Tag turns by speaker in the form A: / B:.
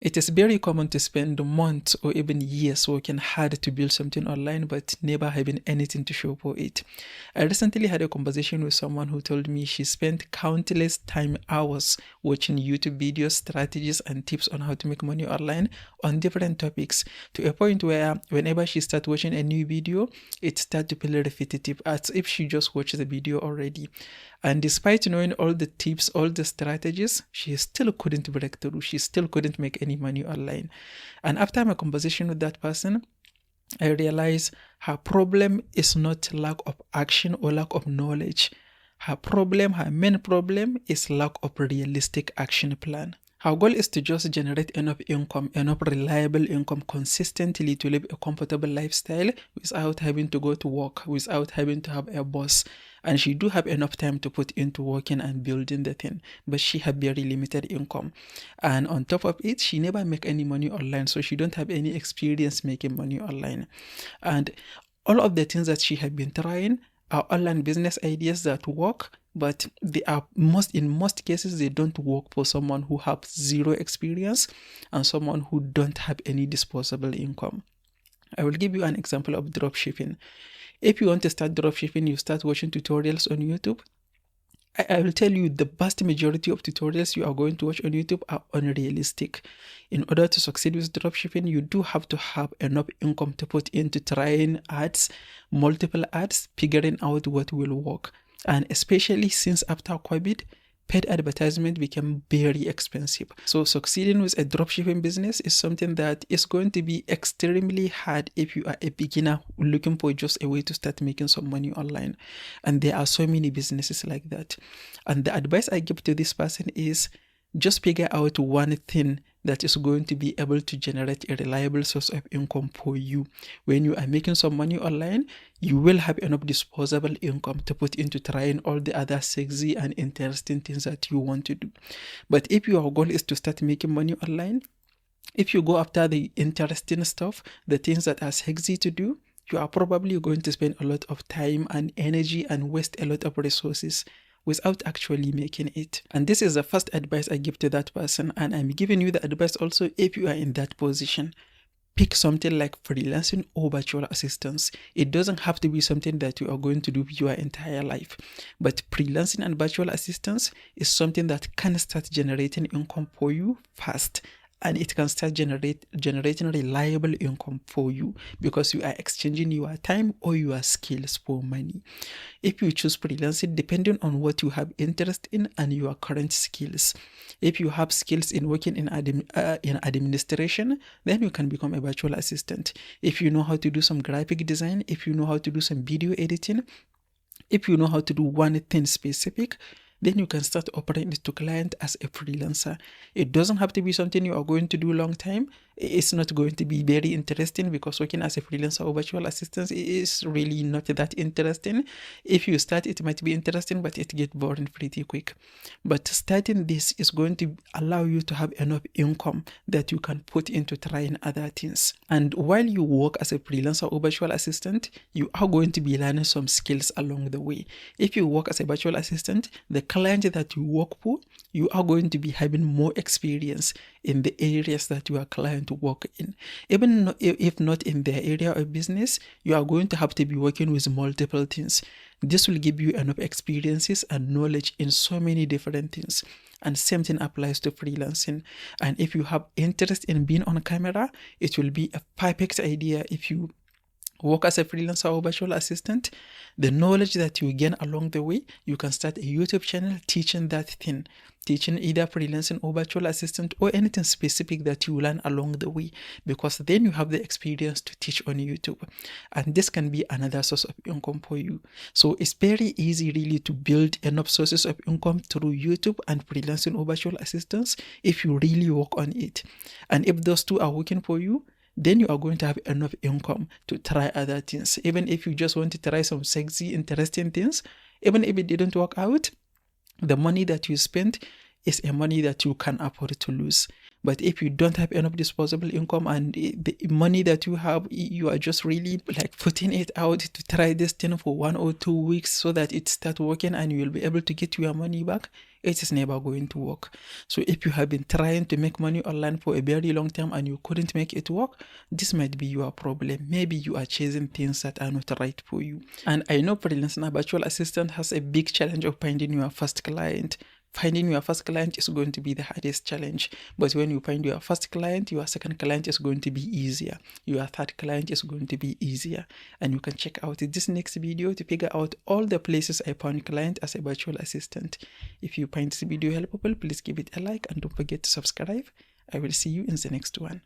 A: It is very common to spend months or even years working hard to build something online but never having anything to show for it. I recently had a conversation with someone who told me she spent countless time hours watching YouTube videos, strategies, and tips on how to make money online on different topics, to a point where whenever she starts watching a new video, it starts to feel repetitive as if she just watched the video already. And despite knowing all the tips, all the strategies, she still couldn't break through. She still couldn't make any money online. And after my conversation with that person, I realized her problem is not lack of action or lack of knowledge. Her main problem is lack of realistic action plan. Her goal is to just generate enough income, enough reliable income consistently to live a comfortable lifestyle without having to go to work, without having to have a boss. And she do have enough time to put into working and building the thing, but she have very limited income. And on top of it, she never make any money online, so she don't have any experience making money online. And all of the things that she have been trying are online business ideas that work, but they are in most cases they don't work for someone who have zero experience and someone who don't have any disposable income. I will give you an example of dropshipping. If you want to start dropshipping, you start watching tutorials on YouTube. I will tell you the vast majority of tutorials you are going to watch on YouTube are unrealistic. In order to succeed with dropshipping, you do have to have enough income to put into trying ads, multiple ads, figuring out what will work. And especially since after COVID, paid advertisement became very expensive. So succeeding with a dropshipping business is something that is going to be extremely hard if you are a beginner looking for just a way to start making some money online. And there are so many businesses like that. And the advice I give to this person is just figure out one thing that is going to be able to generate a reliable source of income for you. When you are making some money online, you will have enough disposable income to put into trying all the other sexy and interesting things that you want to do. But if your goal is to start making money online, if you go after the interesting stuff, the things that are sexy to do, you are probably going to spend a lot of time and energy and waste a lot of resources without actually making it. And this is the first advice I give to that person, and I'm giving you the advice also if you are in that position. Pick something like freelancing or virtual assistance. It doesn't have to be something that you are going to do your entire life, but freelancing and virtual assistance is something that can start generating income for you fast, and it can start generating reliable income for you because you are exchanging your time or your skills for money. If you choose freelancing, depending on what you have interest in and your current skills. If you have skills in working in administration, then you can become a virtual assistant. If you know how to do some graphic design, if you know how to do some video editing, if you know how to do one thing specific, then you can start offering it to client as a freelancer. It doesn't have to be something you are going to do long time. It's not going to be very interesting because working as a freelancer or virtual assistant is really not that interesting. If you start, it might be interesting, but it gets boring pretty quick. But starting this is going to allow you to have enough income that you can put into trying other things. And while you work as a freelancer or virtual assistant, you are going to be learning some skills along the way. If you work as a virtual assistant, the client that you work for, you are going to be having more experience in the areas that your client work in. Even if not in their area of business, you are going to have to be working with multiple things. This will give you enough experiences and knowledge in so many different things. And same thing applies to freelancing. And if you have interest in being on camera, it will be a perfect idea if you work as a freelancer or virtual assistant. The knowledge that you gain along the way, you can start a YouTube channel teaching that thing, teaching either freelancing or virtual assistant or anything specific that you learn along the way, because then you have the experience to teach on YouTube. And this can be another source of income for you. So it's very easy really to build enough sources of income through YouTube and freelancing or virtual assistance if you really work on it. And if those two are working for you, then you are going to have enough income to try other things. Even if you just want to try some sexy, interesting things, even if it didn't work out, the money that you spent is a money that you can afford to lose. But if you don't have enough disposable income and the money that you have, you are just really like putting it out to try this thing for 1 or 2 weeks so that it starts working and you will be able to get your money back, it is never going to work. So if you have been trying to make money online for a very long time and you couldn't make it work, this might be your problem. Maybe you are chasing things that are not right for you. And I know freelancer virtual assistant has a big challenge of finding your first client. Finding your first client is going to be the hardest challenge. But when you find your first client, your second client is going to be easier. Your third client is going to be easier. And you can check out this next video to figure out all the places I found client as a virtual assistant. If you find this video helpful, please give it a like and don't forget to subscribe. I will see you in the next one.